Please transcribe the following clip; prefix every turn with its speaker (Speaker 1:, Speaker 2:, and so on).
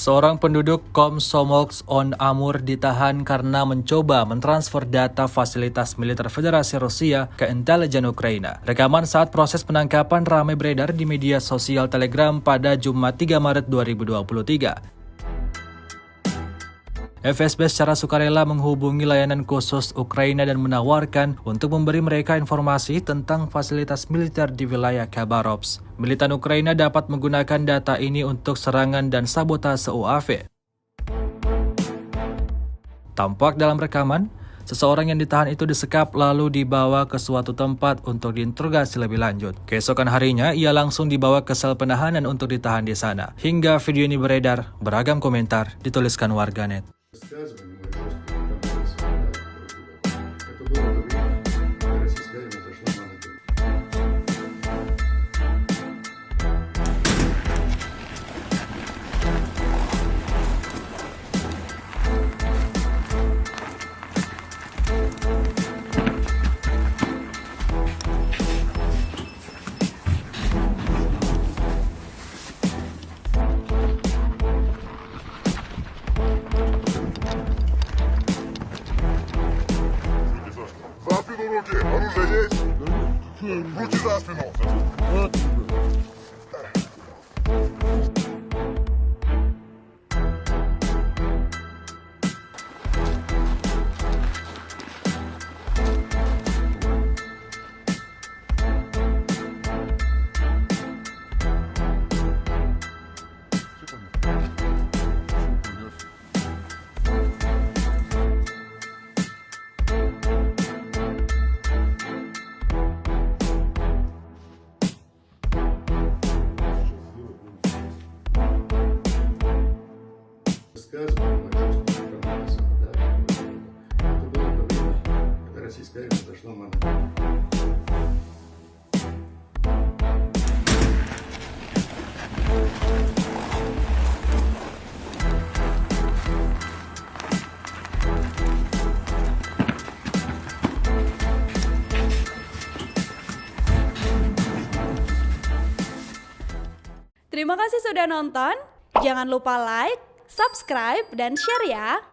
Speaker 1: Seorang penduduk Komsomolsk-on-Amur ditahan karena mencoba mentransfer data fasilitas militer Federasi Rusia ke intelijen Ukraina. Rekaman saat proses penangkapan ramai beredar di media sosial Telegram pada Jumat 3 Maret 2023. FSB secara sukarela menghubungi layanan khusus Ukraina dan menawarkan untuk memberi mereka informasi tentang fasilitas militer di wilayah Khabarovsk. Militan Ukraina dapat menggunakan data ini untuk serangan dan sabotase UAV. Tampak dalam rekaman, seseorang yang ditahan itu disekap lalu dibawa ke suatu tempat untuk diinterogasi lebih lanjut. Keesokan harinya, ia langsung dibawa ke sel penahanan untuk ditahan di sana. Hingga video ini beredar, beragam komentar dituliskan warganet.
Speaker 2: Руки, оружие есть? Руки за спину. Когда российская армия зашла в Монако.
Speaker 3: Terima kasih sudah nonton. Jangan lupa like, subscribe, dan share ya.